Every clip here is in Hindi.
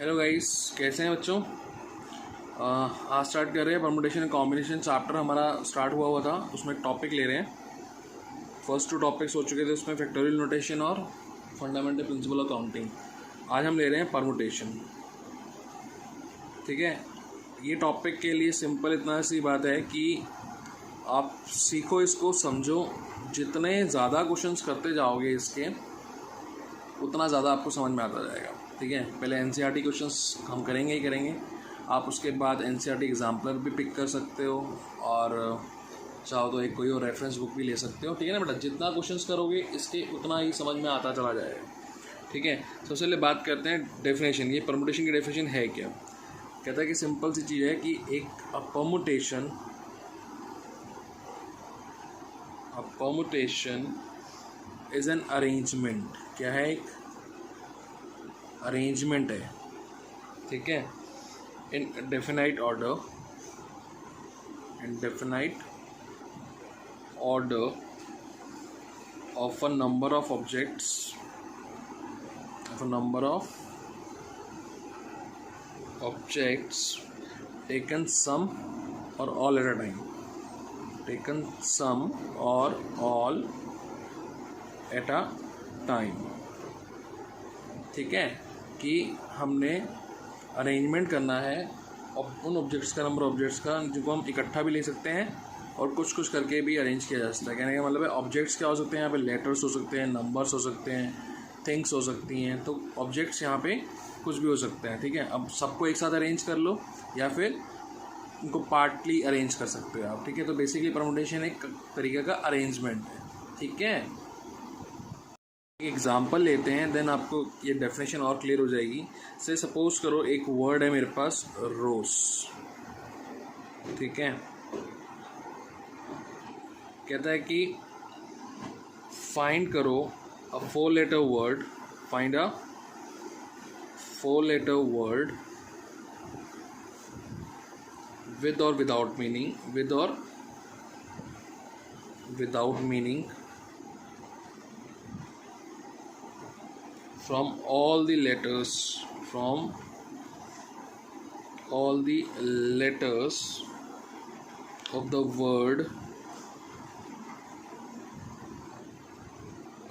हेलो गाइस, कैसे हैं बच्चों। आज स्टार्ट कर रहे हैं परमुटेशन एंड कॉम्बिनेशन चैप्टर। हमारा स्टार्ट हुआ था, उसमें एक टॉपिक ले रहे हैं। फर्स्ट 2 टॉपिक्स हो चुके थे, उसमें फैक्टोरियल नोटेशन और फंडामेंटल प्रिंसिपल ऑफ काउंटिंग। आज हम ले रहे हैं परमुटेशन। ठीक है, ये टॉपिक के लिए सिंपल इतना सी बात है कि आप सीखो, इसको समझो। जितने ज़्यादा क्वेश्चंस करते जाओगे इसके, उतना ज़्यादा आपको समझ में आता जाएगा। ठीक है, पहले एनसीईआरटी क्वेश्चंस हम करेंगे ही करेंगे। आप उसके बाद एनसीईआरटी एग्जाम्पलर भी पिक कर सकते हो, और चाहो तो एक कोई और रेफरेंस बुक भी ले सकते हो। ठीक है ना बेटा, जितना क्वेश्चंस करोगे इसके उतना ही समझ में आता चला जाएगा। ठीक है, सबसे पहले बात करते हैं डेफिनेशन। ये परमुटेशन की डेफिनेशन है क्या। कहता है कि सिंपल सी चीज़ है कि एक परमुटेशन इज एन अरेंजमेंट। क्या है? एक अरेंजमेंट है। ठीक है, in definite order of a number of objects taken some or all eight a time. ठीक है, कि हमने अरेंजमेंट करना है उन ऑब्जेक्ट्स का, नंबर ऑब्जेक्ट्स का, जिनको हम इकट्ठा भी ले सकते हैं और कुछ करके भी अरेंज किया जा सकता है। कहने का मतलब है ऑब्जेक्ट्स क्या हो सकते हैं, यहाँ पे लेटर्स हो सकते हैं, नंबर्स हो सकते हैं, थिंग्स हो सकती हैं। तो ऑब्जेक्ट्स यहाँ पे कुछ भी हो सकते हैं। ठीक है, अब सबको एक साथ अरेंज कर लो या फिर उनको पार्टली अरेंज कर सकते हो आप। ठीक है, तो बेसिकली परमुटेशन एक तरीके का अरेंजमेंट है। ठीक है, एग्जाम्पल लेते हैं, देन आपको ये डेफिनेशन और क्लियर हो जाएगी। से सपोज करो एक वर्ड है मेरे पास, रोज। ठीक है, कहता है कि फाइंड करो a 4 letter word, find a 4 letter word with or without meaning from all the letters of the word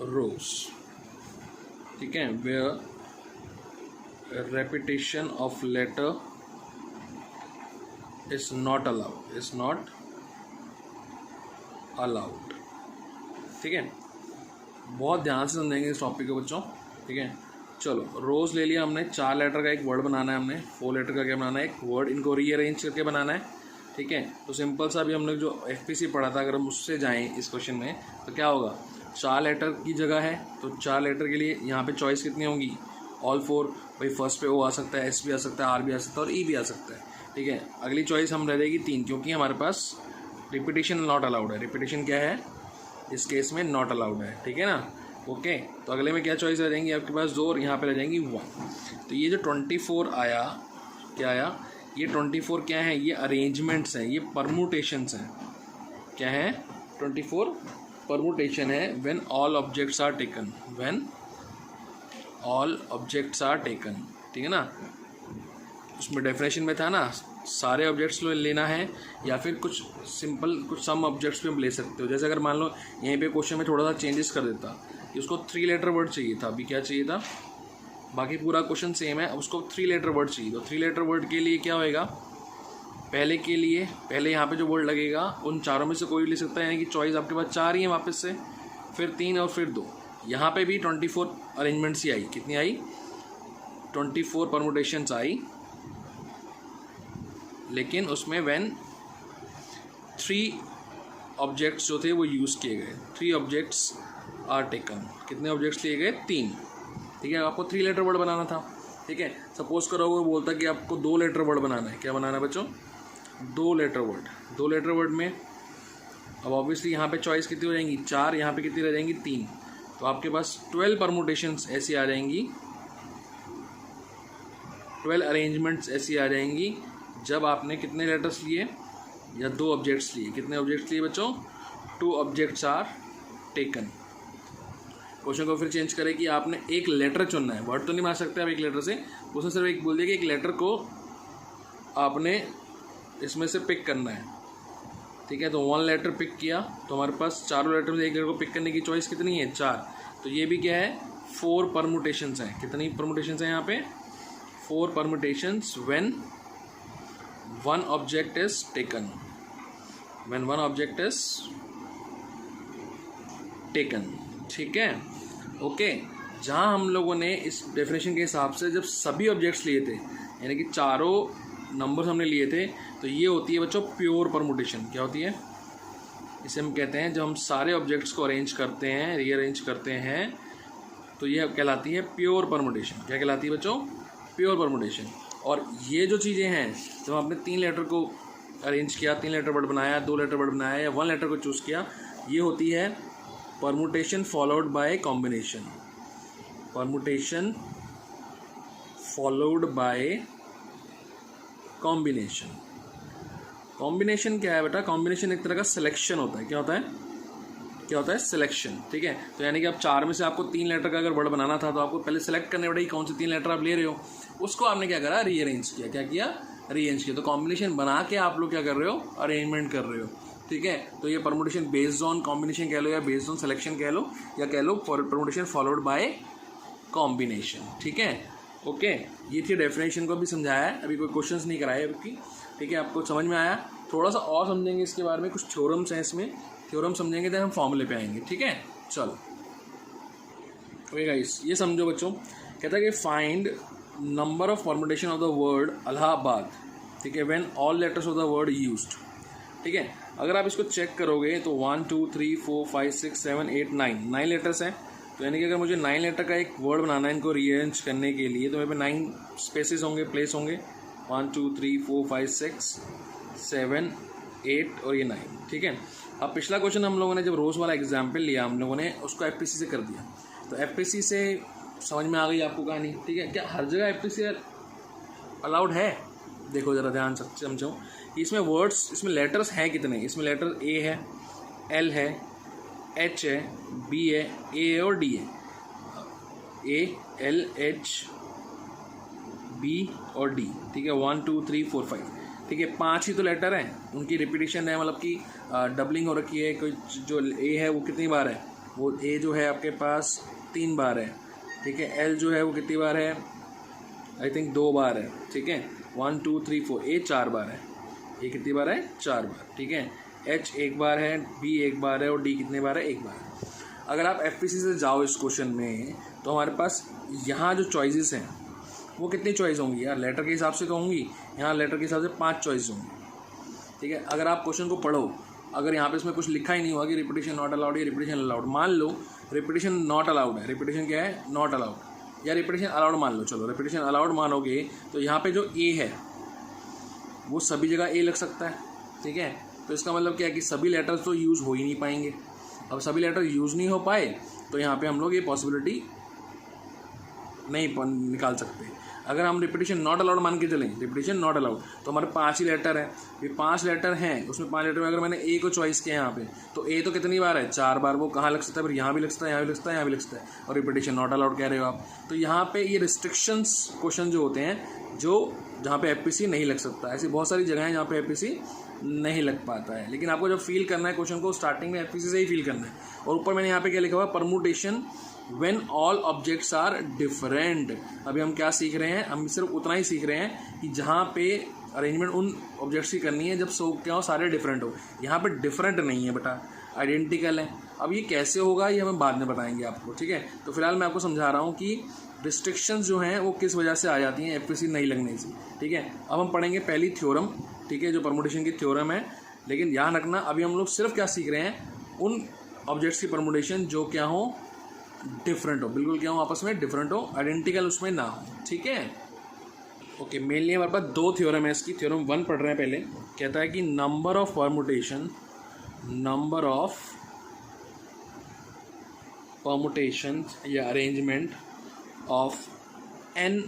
rose. ठीक है, where repetition of letter is not allowed. ठीक है, बहुत ध्यान से समझेंगे इस टॉपिक को बच्चों। ठीक है, चलो रोज़ ले लिया हमने। 4 लेटर का एक वर्ड बनाना है हमने। 4 लेटर का क्या बनाना है? एक वर्ड। इनको रीअरेंज करके बनाना है। ठीक है, तो सिंपल सा भी हमने जो एफपीसी पढ़ा था, अगर हम उससे जाएं इस क्वेश्चन में तो क्या होगा। 4 लेटर की जगह है, तो 4 लेटर के लिए यहाँ पे चॉइस कितनी होंगी? ऑल 4। भाई फर्स्ट पे ओ आ सकता है, एस भी आ सकता है, आर भी आ सकता है और ई भी आ सकता है। ठीक है, अगली चॉइस हम रह जाएगी 3, क्योंकि हमारे पास रिपीटिशन नॉट अलाउड है। रिपीटिशन क्या है इस केस में? नॉट अलाउड है। ठीक है ना, ओके। तो अगले में क्या चॉइस रह जाएंगी आपके पास? 2, और यहाँ पे रह जाएंगी 1। तो ये जो 24 आया, क्या आया? ये 24 क्या है? ये अरेंजमेंट्स हैं, ये परमुटेशंस हैं। क्या है? 24 परमुटेशन है। When all objects are taken. ठीक है ना, उसमें डेफिनेशन में था ना, सारे ऑब्जेक्ट्स लेना है या फिर कुछ सिंपल कुछ सम ऑब्जेक्ट्स भी हम ले सकते हो। जैसे अगर मान लो यहीं पे क्वेश्चन में थोड़ा सा चेंजेस कर देता कि उसको 3 लेटर वर्ड चाहिए था, अभी क्या चाहिए था, बाकी पूरा क्वेश्चन सेम है, उसको 3 लेटर वर्ड चाहिए। तो 3 लेटर वर्ड के लिए क्या होएगा? पहले यहाँ पे जो वर्ड लगेगा उन चारों में से कोई ले सकता है, यानी कि चॉइस आपके पास 4 ही है वापस से, फिर 3 और फिर 2। यहाँ पे भी 24 अरेंजमेंट्स ही आई। कितनी आई? 24 परमुटेशंस आई, लेकिन उसमें व्हेन 3 ऑब्जेक्ट्स जो थे वो यूज़ किए गए। 3 ऑब्जेक्ट्स आर टेकन। कितने ऑब्जेक्ट्स लिए गए? 3। ठीक है, आपको 3 लेटर वर्ड बनाना था। ठीक है, सपोज करो वो बोलता कि आपको 2 लेटर वर्ड बनाना है। क्या बनाना है बच्चों? 2 लेटर वर्ड। 2 लेटर वर्ड में अब ऑब्वियसली यहाँ पे चॉइस कितनी हो जाएंगी? 4। यहाँ पे कितनी रह जाएंगी? 3। तो आपके पास 12 परमुटेशंस ऐसी आ जाएंगी, 12 अरेंजमेंट्स ऐसी आ जाएंगी जब आपने कितने लेटर्स लिए? या 2 ऑब्जेक्ट्स लिए। कितने ऑब्जेक्ट्स लिए बच्चों? 2 ऑब्जेक्ट्स आर टेकन। क्वेश्चन को फिर चेंज करें कि आपने एक लेटर चुनना है, वर्ड तो नहीं बना सकते आप एक लेटर से, उसने सिर्फ एक बोल दिया कि एक लेटर को आपने इसमें से पिक करना है, ठीक है। तो 1 लेटर पिक किया, तो हमारे पास चारों लेटर में एक लेटर को पिक करने की चॉइस कितनी है, 4। तो ये भी क्या है, 4 परमुटेशंस हैं। कितनी परमुटेशंस हैं यहाँ पे, 4 permutations when 1 object is taken, when 1 object is taken, ठीक है, ओके। जहाँ हम लोगों ने इस डेफिनेशन के हिसाब से जब सभी ऑब्जेक्ट्स लिए थे, यानी कि चारों नंबर्स हमने लिए थे, तो ये होती है बच्चों प्योर परमुटेशन। क्या होती है, इसे हम कहते हैं जब हम सारे ऑब्जेक्ट्स को अरेंज करते हैं, रीअरेंज करते हैं, तो ये कहलाती है प्योर परमुटेशन। क्या कहलाती है बच्चों, प्योर परमुटेशन। और ये जो चीज़ें हैं, जब आपने 3 लेटर को अरेंज किया, 3 लेटर वर्ड बनाया, 2 लेटर वर्ड बनाया या 1 लेटर को चूज़ किया, ये होती है permutation followed by combination. Permutation followed by combination. Combination क्या है बेटा, कॉम्बिनेशन एक तरह का सिलेक्शन होता है। क्या होता है, क्या होता है, सिलेक्शन, ठीक है। तो यानी कि आप 4 में से आपको 3 लेटर का अगर वर्ड बनाना था, तो आपको पहले सेलेक्ट करने पड़ेगी कौन से 3 लेटर आप ले रहे हो, उसको आपने क्या करा, रीअरेंज किया। क्या किया, रीअरेंज किया। तो कॉम्बिनेशन बना के आप लोग क्या कर रहे हो, अरेंजमेंट कर रहे हो, ठीक है। तो ये परमुटेशन बेस्ड ऑन कॉम्बिनेशन कह लो, या बेस्ड ऑन सिलेक्शन कह लो, या कह लो परमुटेशन फॉलोड बाय कॉम्बिनेशन, ठीक है, ओके। ये थी डेफिनेशन को भी समझाया है, अभी कोई क्वेश्चंस नहीं कराए अभी, ठीक है। आपको समझ में आया, थोड़ा सा और समझेंगे इसके बारे में, कुछ थ्योरम्स हैं इसमें, थ्योरम समझेंगे तो हम फॉर्मूले पे आएंगे, ठीक है। चलो ओके गाइस, ये समझो बच्चों, कहता है कि find number of permutation of the word Allahabad, ठीक है, when all letters of the word used, ठीक है। अगर आप इसको चेक करोगे तो 1 2 3 4 5 6 7 8 9 लेटर्स हैं। तो यानी कि अगर मुझे 9 लेटर का एक वर्ड बनाना है इनको रीअरेंज करने के लिए, तो मेरे पे 9 स्पेसेस होंगे, प्लेस होंगे, 1 2 3 4 5 6 7 8 और ये 9, ठीक है। अब पिछला क्वेश्चन हम लोगों ने जब रोज़ वाला एग्जाम्पल लिया, हम लोगों ने उसको एफपीसी से कर दिया। तो एफपीसी से समझ में आ गई आपको कहानी, ठीक है। क्या हर जगह एफपीसी अलाउड है, देखो ज़रा ध्यान से समझो। इसमें वर्ड्स, इसमें लेटर्स हैं कितने, इसमें लेटर ए है, एल है, एच है, बी है, ए और डी है, ए एल एच बी और डी, ठीक है। 1 2 3 4 5, ठीक है। 5 ही तो लेटर हैं, उनकी रिपीटिशन है, मतलब कि डबलिंग हो रखी है। कोई जो ए है वो कितनी बार है, वो ए जो है आपके पास 3 बार है, ठीक है। एल जो है वो कितनी बार है, आई थिंक 2 बार है, ठीक है। 1 2 3 4, ए 4 बार है, ए कितनी बार है, 4 बार, ठीक है। एच 1 बार है, बी 1 बार है और डी कितने बार है, 1 बार है। अगर आप एफपीसी से जाओ इस क्वेश्चन में, तो हमारे पास यहाँ जो चॉइसेस हैं वो कितनी चॉइस होंगी यार, लेटर के हिसाब से तो होंगी, यहाँ लेटर के हिसाब से 5 चॉइस होंगी, ठीक है। अगर आप क्वेश्चन को पढ़ो, अगर यहाँ पे इसमें कुछ लिखा ही नहीं हुआ कि रिपीटिशन नॉट अलाउड या रिपीटिशन अलाउड, मान लो रिपीटिशन नॉट अलाउड है, रिपीटिशन क्या है, नॉट अलाउड, या रिपीटिशन अलाउड मान लो, चलो रिपीटिशन अलाउड मानोगे, तो यहाँ पे जो ए है वो सभी जगह ए लग सकता है, ठीक है। तो इसका मतलब क्या है कि सभी लेटर्स तो यूज़ हो ही नहीं पाएंगे। अब सभी लेटर यूज़ नहीं हो पाए, तो यहाँ पे हम लोग ये पॉसिबिलिटी नहीं निकाल सकते। अगर हम रिपीटिशन नॉट अलाउड मान के चलें, रिपीटिशन नॉट अलाउड, तो हमारे 5 ही लेटर हैं, ये 5 लेटर हैं, उसमें 5 लेटर में अगर मैंने ए को चॉइस किया यहाँ पे, तो ए तो कितनी बार है, 4 बार, वो कहाँ लग सकता है, फिर यहाँ भी लग सकता है, यहाँ भी लग सकता है, यहाँ भी लग सकता है, और रिपीटिशन नॉट अलाउड कह रहे हो आप। तो यहाँ पे ये रिस्ट्रिक्शंस क्वेश्चन जो होते हैं, जो जहाँ पे एफपीसी नहीं लग सकता, ऐसी बहुत सारी जगह हैं जहाँ पे एफपीसी नहीं लग पाता है। लेकिन आपको जब फील करना है क्वेश्चन को, स्टार्टिंग में एफपीसी से ही फील करना है। और ऊपर मैंने यहाँ पे क्या लिखा हुआ, permutation when all objects are different. अभी हम क्या सीख रहे हैं, हम सिर्फ उतना ही सीख रहे हैं कि जहाँ पे अरेंजमेंट उन ऑब्जेक्ट्स की करनी है जब क्या हो, सारे डिफरेंट हो। यहाँ पे डिफरेंट नहीं है बेटा, आइडेंटिकल है। अब ये कैसे होगा ये हमें बाद में बताएंगे आपको, ठीक है। तो फिलहाल मैं आपको समझा रहा हूँ कि रिस्ट्रिक्शंस जो हैं वो किस वजह से आ जाती हैं एफपीसी नहीं लगने से, ठीक है। अब हम पढ़ेंगे पहली थ्योरम, ठीक है, जो परमुटेशन की थ्योरम है। लेकिन ध्यान रखना, अभी हम लोग सिर्फ क्या सीख रहे हैं, उन ऑब्जेक्ट्स की परमुटेशन जो क्या हो, डिफरेंट हो, बिल्कुल क्या हो, आपस में डिफरेंट हो, आइडेंटिकल उसमें ना हो, ठीक है। ओके, मेनली हमारे पास 2 थ्योरम है इसकी। थ्योरम 1 पढ़ रहे हैं पहले, कहता है कि नंबर ऑफ परमुटेशन या arrangement of n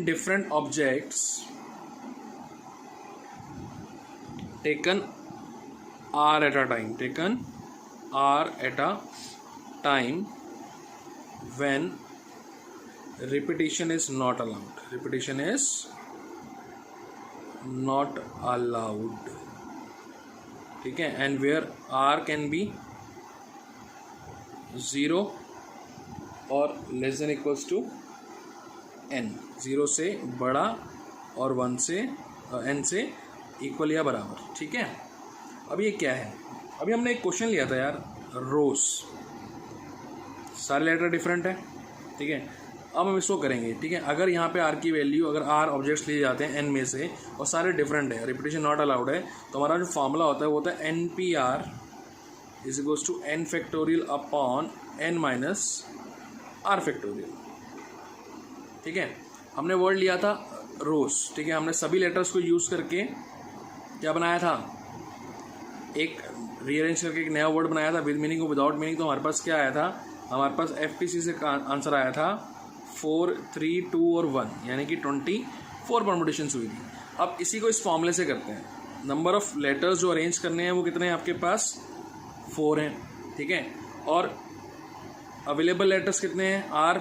different objects taken r at a time when repetition is not allowed, repetition is not allowed, ठीक है, and where r can be 0 और less than equals to n, 0 से बड़ा और 1 से n से इक्वल या बराबर, ठीक है। अब ये क्या है, अभी हमने एक क्वेश्चन लिया था यार, रोज, सारे लेटर डिफरेंट है, ठीक है। अब हम इसको करेंगे, ठीक है। अगर यहाँ पे r की वैल्यू, अगर r ऑब्जेक्ट्स लिए जाते हैं n में से और सारे डिफरेंट है, रिपीटेशन नॉट अलाउड है, तो हमारा जो फॉर्मूला होता है वो होता है NPR is equals to n factorial upon n minus r factorial, ठीक है। हमने वर्ड लिया था रोज, ठीक है। हमने सभी लेटर्स को यूज़ करके क्या बनाया था, एक रीअरेंज करके एक नया वर्ड बनाया था विद मीनिंग और विदाउट मीनिंग। तो हमारे पास क्या आया था, हमारे पास FPC से आंसर आया था 4, 3, 2 और 1, यानी कि 24 परमुटेशंस हुई थी। अब इसी को इस फॉर्मूले से करते हैं, नंबर ऑफ लेटर्स जो अरेंज करने हैं वो कितने हैं आपके पास, 4 हैं, ठीक है। और अवेलेबल लेटर्स कितने हैं, R,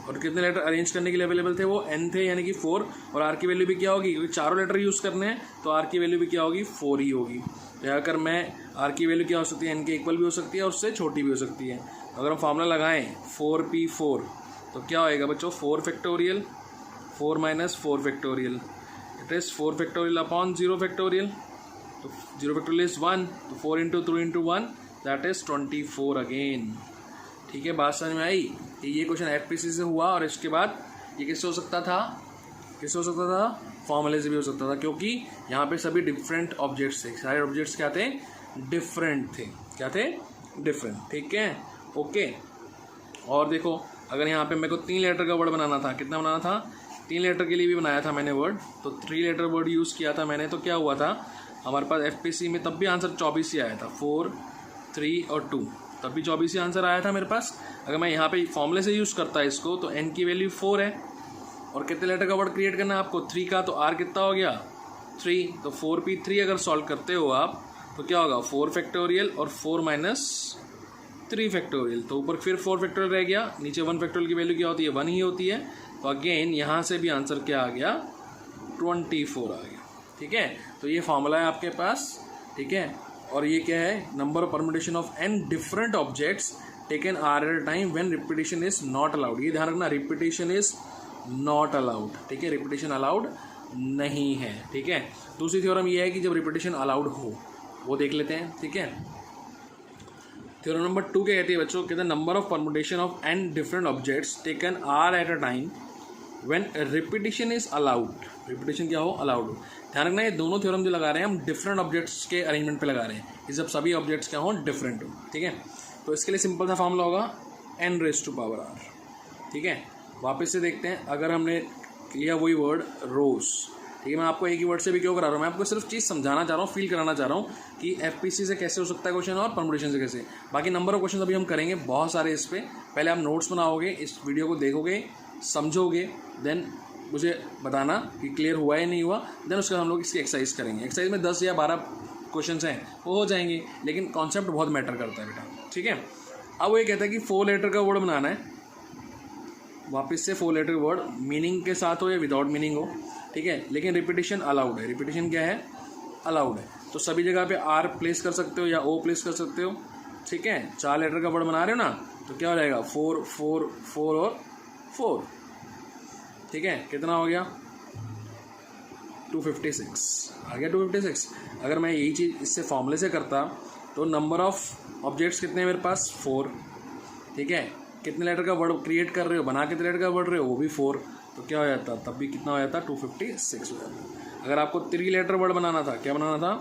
और कितने लेटर अरेंज करने के लिए अवेलेबल थे, वो n थे, यानी कि 4, और R की वैल्यू भी क्या होगी, क्योंकि चारों लेटर यूज़ करने हैं तो R की वैल्यू भी क्या होगी, 4 ही होगी। तो अगर मैं R की वैल्यू क्या हो सकती है, n के इक्वल भी हो सकती है और उससे छोटी भी हो सकती है। तो अगर हम फार्मूला लगाएं 4p4 तो क्या होएगा बच्चों, 4 factorial 4 minus 4 factorial, it is 4 factorial upon 0 factorial, तो 0 फैक्टोरियल इज 1, तो 4 into 3 into 1 that is 24 again, ठीक है। बात समझ में आई। ये क्वेश्चन FPC से हुआ और इसके बाद ये किससे हो सकता था, किससे हो सकता था, फॉर्मूले से भी हो सकता था, क्योंकि यहाँ पे सभी डिफरेंट ऑब्जेक्ट्स थे, सारे ऑब्जेक्ट्स क्या थे, डिफरेंट थे, क्या थे, डिफरेंट, ठीक है, ओके। और देखो अगर यहाँ पे मेरे को 3 लेटर का वर्ड बनाना था, कितना बनाना था, 3 लेटर के लिए भी बनाया था मैंने वर्ड, तो 3 लेटर वर्ड यूज़ किया था मैंने। तो क्या हुआ था हमारे पास FPC में, तब भी आंसर 24 ही आया था, 4, 3 और 2, तब भी 24 ही आंसर आया था मेरे पास। अगर मैं यहाँ पे फॉर्मूले से यूज़ करता है इसको, तो n की वैल्यू 4 है, और कितने लेटर का वर्ड क्रिएट करना है आपको, 3 का, तो r कितना हो गया, 3, तो 4p3 अगर सॉल्व करते हो आप तो क्या होगा, 4 फैक्टोरियल और 4 माइनस 3 फैक्टोरियल, तो ऊपर फिर 4 फैक्टोरियल रह गया, नीचे 1 फैक्टोरियल की वैल्यू क्या होती है, 1 ही होती है। तो अगेन यहाँ से भी आंसर क्या आ गया, 24 आ गया, ठीक है। तो ये फॉर्मूला है आपके पास, ठीक है। और ये क्या है, number of permutation of n different objects taken r eight a time when repetition is not allowed. ये ध्यान रखना, रिपीटिशन इज नॉट अलाउड, ठीक है, रिपीटिशन अलाउड नहीं है, ठीक है। दूसरी थ्योरम ये है कि जब रिपीटिशन अलाउड हो, वो देख लेते हैं, ठीक है। थ्योरम नंबर 2 क्या कहती है बच्चों, कहते हैं number of permutation of n different objects taken r eight a time when repetition is allowed, repetition क्या हो, अलाउड हो। ध्यान रखना, ये दोनों थ्योरम जो लगा रहे हैं हम डिफरेंट ऑब्जेक्ट्स के अरेंजमेंट पे लगा रहे हैं, ये जब सभी ऑब्जेक्ट्स क्या हो, डिफरेंट हो, ठीक है। तो इसके लिए सिंपल सा फॉर्मूला होगा n⁻r, ठीक है। वापस से देखते हैं, अगर हमने लिया वही वर्ड रोज, ठीक है, मैं आपको एक ही वर्ड से भी क्यों करा रहा हूँ, मैं आपको सिर्फ चीज़ समझाना चाह रहा हूँ, फील कराना चाह रहा हूँ कि FPC से कैसे हो सकता है क्वेश्चन और परमुटेशन से कैसे। बाकी नंबर ऑफ क्वेश्चन अभी हम करेंगे बहुत सारे इस पर। पहले आप नोट्स बनाओगे, इस वीडियो को देखोगे, समझोगे, देन मुझे बताना कि क्लियर हुआ या नहीं हुआ, देन उसके बाद हम लोग इसकी एक्सरसाइज करेंगे। एक्सरसाइज में 10 या 12 क्वेश्चन हैं, वो हो जाएंगे, लेकिन कॉन्सेप्ट बहुत मैटर करता है बेटा, ठीक है। अब वो ये कहता है कि 4 लेटर का वर्ड बनाना है, वापस से 4 लेटर वर्ड मीनिंग के साथ हो या विदाउट मीनिंग हो, ठीक है, लेकिन रिपीटिशन अलाउड है। रिपीटिशन क्या है, अलाउड है। तो सभी जगह पे R प्लेस कर सकते हो या O प्लेस कर सकते हो, ठीक है। 4 लेटर का वर्ड बना रहे हो ना, तो क्या हो जाएगा, 4, 4, 4 और 4, ठीक है। कितना हो गया, 256 आ गया, 256। अगर मैं यही चीज़ इससे फॉर्मूले से करता तो नंबर ऑफ ऑब्जेक्ट्स कितने हैं मेरे पास, 4, ठीक है। कितने लेटर का वर्ड क्रिएट कर रहे हो, बना कितने लेटर का वर्ड रहे हो, वो भी 4, तो क्या हो जाता, तब भी कितना हो जाता, 256 हो जाता। अगर आपको 3 लेटर वर्ड बनाना था, क्या बनाना था,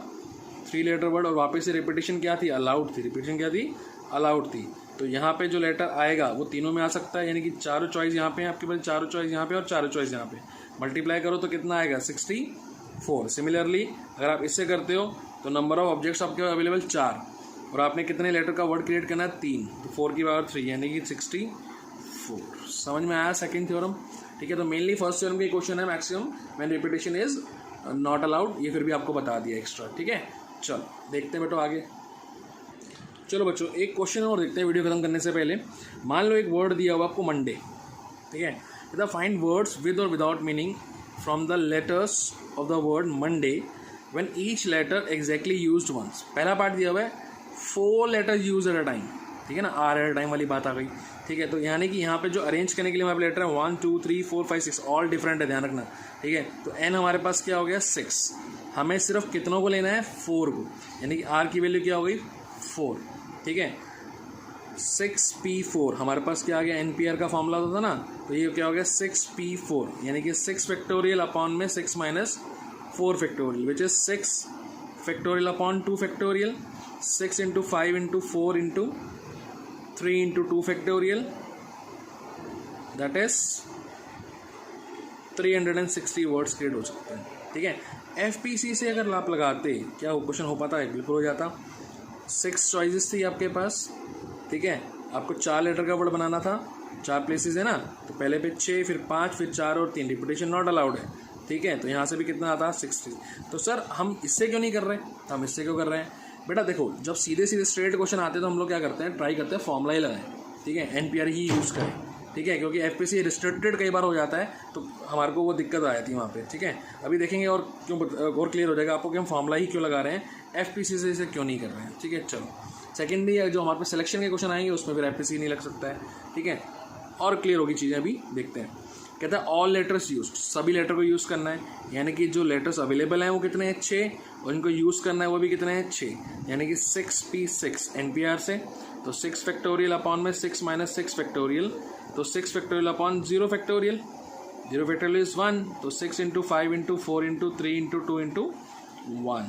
3 लेटर वर्ड, और वापस से रिपीटिशन क्या थी, अलाउड थी, रिपीटिशन क्या थी, अलाउड थी। तो यहाँ पे जो लेटर आएगा वो तीनों में आ सकता है, यानी कि चारों चॉइस यहाँ पे हैं आपके पास, चारों चॉइस यहाँ पे और चारों चॉइस यहाँ पे, मल्टीप्लाई करो तो कितना आएगा, 64। सिमिलरली अगर आप इससे करते हो तो नंबर ऑफ ऑब्जेक्ट्स आपके अवेलेबल 4, और आपने कितने लेटर का वर्ड क्रिएट करना है, 3, तो 4 की पावर 3 यानी कि 64। समझ में आया सेकंड थ्योरम, ठीक है। तो मेनली फर्स्ट थ्योरम के क्वेश्चन है maximum when repetition is not allowed, ये फिर भी आपको बता दिया एक्स्ट्रा, ठीक है। चलो देखते हैं बेटो आगे। चलो बच्चों एक क्वेश्चन और देखते हैं वीडियो खत्म करने से पहले। मान लो एक वर्ड दिया हुआ आपको मंडे, ठीक है, the find words with or without meaning from the letters of the word Monday when each letter exactly used once. पहला पार्ट दिया हुआ है 4 letter use at a time, ठीक है ना, आर एट अ टाइम वाली बात आ गई, ठीक है। तो यानी कि यहाँ पे जो अरेंज करने के लिए हमारे लेटर है 1 2 3 4 5 6 ऑल डिफरेंट है, ध्यान रखना, ठीक है। तो एन हमारे पास क्या हो गया 6, हमें सिर्फ कितनों को लेना है 4 को, यानी कि आर की वैल्यू क्या हो गई 4, ठीक है। 6p4 हमारे पास क्या आ गया, NPR का फॉर्मूला होता था ना, तो ये क्या हो गया 6p4 यानी कि 6 फैक्टोरियल अपॉन में 6 minus 4 factorial which is 6 factorial upon 2 factorial, 6 into 5 into 4 into 3 into 2 factorial, that is 360 words create हो सकते हैं, ठीक है। FPC से अगर आप लगाते क्या वो क्वेश्चन हो पाता है, बिल्कुल हो जाता। 6 चॉइसेस थी आपके पास, ठीक है, आपको 4 लेटर का वर्ड बनाना था, 4 प्लेसेस है ना, तो पहले पे 6 फिर 5 फिर 4 और 3, रिपीटेशन नॉट अलाउड है, ठीक है। तो यहाँ से भी कितना आता है 60। तो सर हम इससे क्यों नहीं कर रहे, हम इससे क्यों कर रहे हैं बेटा, देखो जब सीधे सीधे स्ट्रेट क्वेश्चन आते हैं तो हम लोग क्या करते हैं, ट्राई करते हैं फॉर्मूला ही लगाएं, ठीक है, NPR ही यूज़ करें, ठीक है, क्योंकि FPC रिस्ट्रिक्टेड कई बार हो जाता है तो हमारे को वो दिक्कत आ जाती है वहाँ पे, ठीक है। अभी देखेंगे और क्यों और क्लियर हो जाएगा आपको कि हम फॉर्मूला ही क्यों लगा रहे हैं, FPC से इसे क्यों नहीं कर रहे हैं, ठीक है। चलो सेकेंडली जो हमारे पास सिलेक्शन के क्वेश्चन आएंगे उसमें फिर FPC नहीं लग सकता है, ठीक है, और क्लियर होगी चीज़ें, अभी देखते हैं। कहता है ऑल लेटर्स यूज, सभी लेटर को यूज़ करना है, यानी कि जो लेटर्स अवेलेबल हैं वो कितने हैं 6, और इनको यूज़ करना है वो भी कितने हैं 6, यानी कि 6p6 NPR से, तो 6 फैक्टोरियल अपॉन में 6 माइनस 6 फैक्टोरियल, तो 6 factorial upon 0 factorial, 0 factorial is 1, तो 6 into 5 into 4 into 3 into 2 into 1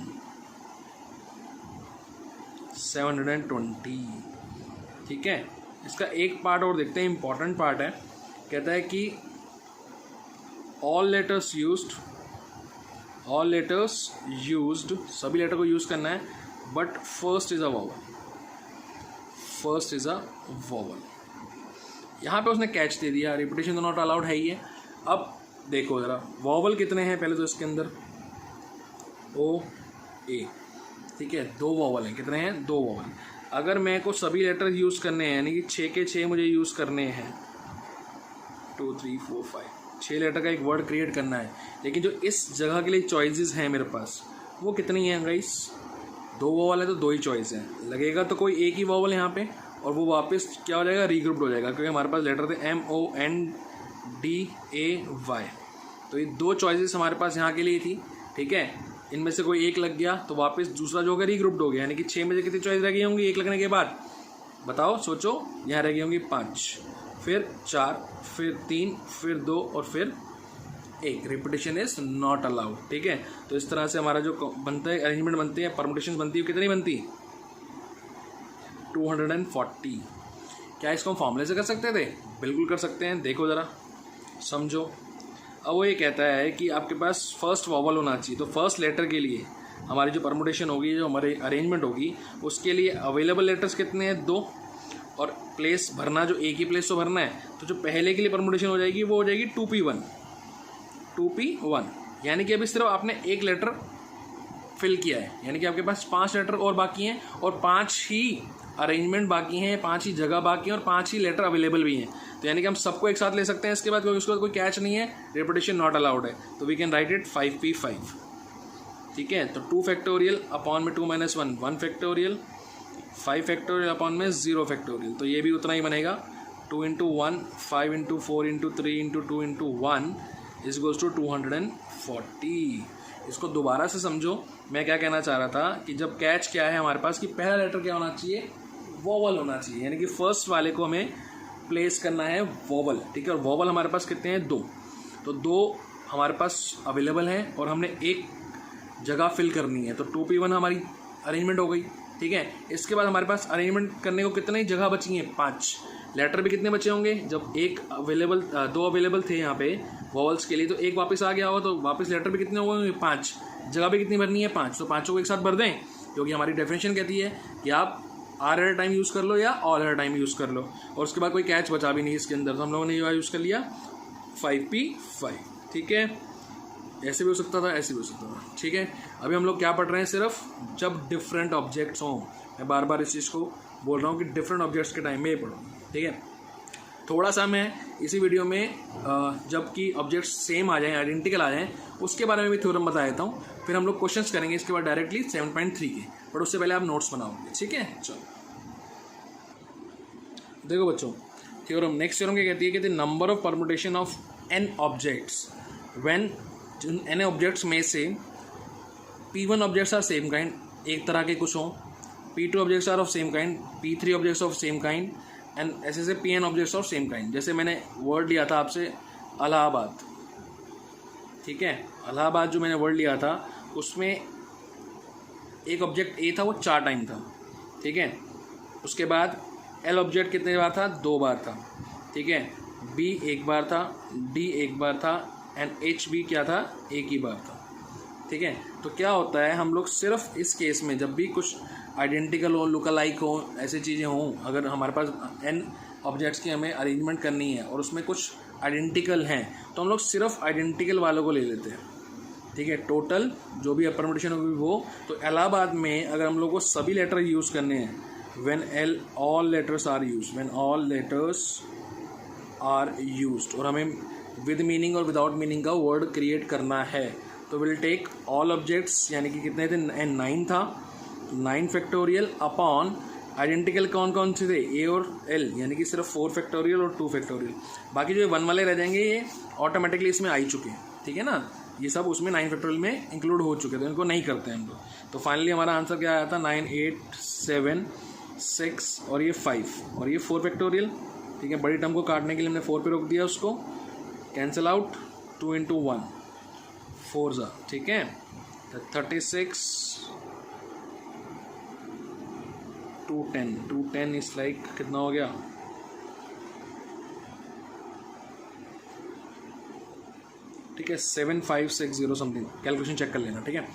720, ठीक है। इसका एक पार्ट और देखते हैं, इंपॉर्टेंट पार्ट है, कहता है कि ऑल लेटर्स यूज्ड, सभी लेटर को यूज़ करना है, but first is a vowel, यहाँ पे उसने कैच दे दिया, रिपीटेशन तो नॉट अलाउड है ही है। अब देखो ज़रा वॉवल कितने हैं, पहले तो इसके अंदर OA, ठीक है, 2 वॉवल हैं, कितने हैं 2 वॉवल। अगर मैं को सभी लेटर यूज़ करने हैं, यानी कि 6 के 6 मुझे यूज़ करने हैं, 2 3 4 5 6 लेटर का एक वर्ड क्रिएट करना है, लेकिन जो इस जगह के लिए चॉइसेस हैं मेरे पास वो कितनी हैं गाइस, 2 वॉवल है तो 2 ही चॉइस हैं, लगेगा तो कोई एक ही वॉवल यहाँ पे और वो वापस क्या हो जाएगा रीग्रुप्ड हो जाएगा, क्योंकि हमारे पास लेटर थे MONDAY, तो ये 2 चॉइसेस हमारे पास यहाँ के लिए थी, ठीक है। इनमें से कोई एक लग गया तो वापस दूसरा जो होगा रीग्रुप्ड हो गया, यानी कि 6 में से कितनी चॉइस रह गई होंगी एक लगने के बाद, बताओ सोचो, यहाँ रह गई होंगी 5, फिर 4, फिर 3, फिर 2 और फिर 1, रिपीटेशन इज नॉट अलाउड, ठीक है। तो इस तरह से हमारा जो बनता है अरेंजमेंट बनती है, परमुटेशन बनती है, कितनी बनती 240। क्या इसको हम फॉर्मूले से कर सकते थे, बिल्कुल कर सकते हैं, देखो ज़रा समझो। अब वो ये कहता है कि आपके पास फर्स्ट वॉवल होना चाहिए, तो फर्स्ट लेटर के लिए हमारी जो परमुटेशन होगी, जो हमारी अरेंजमेंट होगी, उसके लिए अवेलेबल लेटर्स कितने हैं 2, और प्लेस भरना जो एक ही प्लेस तो भरना है, तो जो पहले के लिए परमुटेशन हो जाएगी वो हो जाएगी 2p1, यानी कि अभी सिर्फ आपने एक लेटर फिल किया है, यानी कि आपके पास 5 लेटर और बाकी हैं, और 5 ही अरेंजमेंट बाकी हैं, 5 ही जगह बाकी हैं, और 5 ही लेटर अवेलेबल भी हैं, तो यानी कि हम सबको एक साथ ले सकते हैं इसके बाद, क्योंकि उसके बाद कोई कैच नहीं है, रिपीटेशन नॉट अलाउड है, तो we can write it 5p5, ठीक है। तो 2 फैक्टोरियल अपॉन में 2 माइनस 1 1 फैक्टोरियल, 5 फैक्टोरियल अपॉन में 0 फैक्टोरियल, तो ये भी उतना ही बनेगा, 2 into 1 5 into 4 into 3 into 2 into 1 is goes to 240। इसको दोबारा से समझो, मैं क्या कहना चाह रहा था कि जब कैच क्या है हमारे पास कि पहला लेटर क्या होना चाहिए, वॉवल होना चाहिए, यानी कि फर्स्ट वाले को हमें प्लेस करना है वॉवल, ठीक है। और वॉवल हमारे पास कितने हैं 2, तो 2 हमारे पास अवेलेबल हैं और हमने एक जगह फिल करनी है, तो 2p1 हमारी अरेंजमेंट हो गई, ठीक है। इसके बाद हमारे पास अरेंजमेंट करने को कितनी जगह बची हैं 5, लेटर भी कितने बचे होंगे, जब एक अवेलेबल 2 अवेलेबल थे यहाँ पे वॉवल्स के लिए, तो एक वापस आ गया होगा, तो वापस लेटर भी कितने होंगे 5, जगह भी कितनी भरनी है 5, तो 5 को एक साथ भर दें, क्योंकि हमारी डेफिनेशन कहती है कि आप आर एट टाइम यूज़ कर लो या ऑल एट टाइम यूज़ कर लो, और उसके बाद कोई कैच बचा भी नहीं इसके अंदर, तो हम लोगों ने यूज़ कर लिया 5p5, ठीक है। ऐसे भी हो सकता था, ऐसे भी हो सकता था, ठीक है। अभी हम लोग क्या पढ़ रहे हैं, सिर्फ जब डिफरेंट ऑब्जेक्ट्स हों, मैं बार बार इस चीज़ को बोल रहा हूँ कि डिफरेंट ऑब्जेक्ट्स के टाइम में ये पढ़ो, ठीक है। थोड़ा सा मैं इसी वीडियो में जबकि ऑब्जेक्ट्स सेम आ जाएं, आइडेंटिकल आ जाएं, उसके बारे में भी थ्योरम बता देता हूँ। फिर हम लोग क्वेश्चंस करेंगे इसके बाद डायरेक्टली 7.3 के, बट उससे पहले आप नोट्स बनाओगे, ठीक है। चलो देखो बच्चों, थ्योरम, नेक्स्ट थ्योरम क्या कहती है कि the number of permutation of n objects when n objects में से p1 objects are same kind, एक तरह के कुछ हों, p2 objects are of same kind, p3 objects of same kind and ऐसे से pn objects of same kind. जैसे मैंने वर्ड लिया था आपसे इलाहाबाद, ठीक है, इलाहाबाद जो मैंने वर्ड लिया था उसमें एक ऑब्जेक्ट ए था वो 4 टाइम था, ठीक है। उसके बाद एल ऑब्जेक्ट कितने बार था, 2 बार था, ठीक है। बी 1 बार था, डी 1 बार था एंड एच भी क्या था, 1 ही बार था, ठीक है। तो क्या होता है, हम लोग सिर्फ इस केस में जब भी कुछ आइडेंटिकल हो, लुकालाइक हो, ऐसी चीज़ें हों, अगर हमारे पास n ऑब्जेक्ट्स की हमें अरेंजमेंट करनी है और उसमें कुछ आइडेंटिकल हैं, तो हम लोग सिर्फ आइडेंटिकल वालों को ले लेते हैं, ठीक है। टोटल जो भी परमुटेशन होगी वो, तो इलाहाबाद में अगर हम लोग को सभी लेटर यूज़ करने हैं, when all letters are used, when all letters are used, और हमें विद मीनिंग और विदाउट मीनिंग का वर्ड क्रिएट करना है, तो विल टेक ऑल ऑब्जेक्ट्स, यानी कि कितने थे, 9 था, 9 फैक्टोरियल अपॉन आइडेंटिकल कौन कौन से थे, ए और एल, यानी कि सिर्फ 4 फैक्टोरियल और 2 फैक्टोरियल। बाकी जो 1 वाले रह जाएंगे ये ऑटोमेटिकली इसमें आ ही चुके हैं, ठीक है ना, ये सब उसमें 9 फैक्टोरियल में इंक्लूड हो चुके थे, इनको नहीं करते हैं हम लोग। तो फाइनली हमारा आंसर क्या आया था, 9, 8, 7, 6 और ये 5 और ये 4 फैक्टोरियल, ठीक है। बड़ी टर्म को काटने के लिए हमने 4 पे रोक दिया, उसको कैंसिल आउट, 2 × 1 4 ज़ा, ठीक है। 36 210 इज लाइक कितना हो गया, ठीक है, 7560 समथिंग, कैलकुलेशन चेक कर लेना, ठीक है।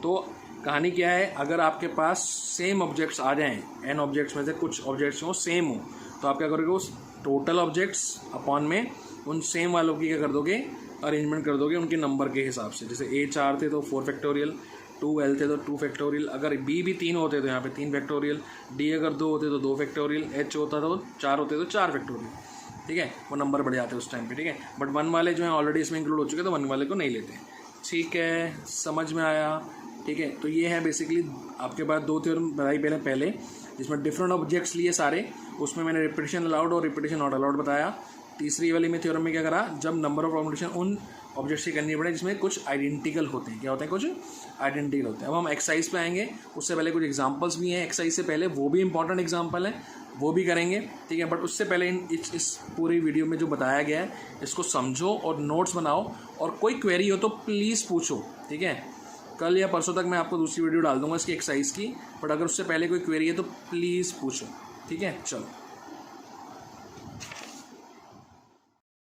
तो कहानी क्या है, अगर आपके पास सेम ऑब्जेक्ट्स आ जाएं, n ऑब्जेक्ट्स में से कुछ ऑब्जेक्ट्स हो सेम हो, तो आप क्या करोगे, उस टोटल ऑब्जेक्ट्स अपॉन में उन सेम वालों की क्या कर दोगे, अरेंजमेंट कर दोगे उनके नंबर के हिसाब से। जैसे ए 4 थे तो 4 फैक्टोरियल, 2 एल थे तो 2 फैक्टोरियल, अगर बी भी 3 होते तो यहाँ पे 3 फैक्टोरियल, डी अगर 2 होते तो 2 फैक्टोरियल, एच होता तो 4 होते तो 4 फैक्टोरियल, ठीक है। वो नंबर बढ़ जाते हैं उस टाइम पे, ठीक है। बट 1 वाले जो हैं ऑलरेडी इसमें इंक्लूड हो चुके तो 1 वाले को नहीं लेते, ठीक है, समझ में आया, ठीक है। तो ये है बेसिकली आपके पास 2 थ्योरम बताई पहले जिसमें डिफरेंट ऑब्जेक्ट्स लिए सारे, उसमें मैंने रिपीटिशन अलाउड और रिपीटिशन नॉट अलाउड बताया। तीसरी वाली में थ्योरम में क्या करा, जब नंबर ऑफ परमुटेशन उन ऑब्जेक्ट्स की करनी पड़े जिसमें कुछ आइडेंटिकल होते हैं, क्या होते हैं, कुछ आइडेंटिकल होते हैं। अब हम एक्सरसाइज पे आएंगे, उससे पहले कुछ एग्जांपल्स भी हैं एक्सरसाइज से पहले, वो भी इंपॉर्टेंट एग्जांपल है, वो भी करेंगे, ठीक है। बट उससे पहले इस पूरी वीडियो में जो बताया गया है इसको समझो और नोट्स बनाओ, और कोई क्वेरी हो तो प्लीज़ पूछो, ठीक है। कल या परसों तक मैं आपको दूसरी वीडियो डाल दूंगा इसकी एक्सरसाइज की, बट अगर उससे पहले कोई क्वेरी है तो प्लीज़ पूछो, ठीक है। चलो।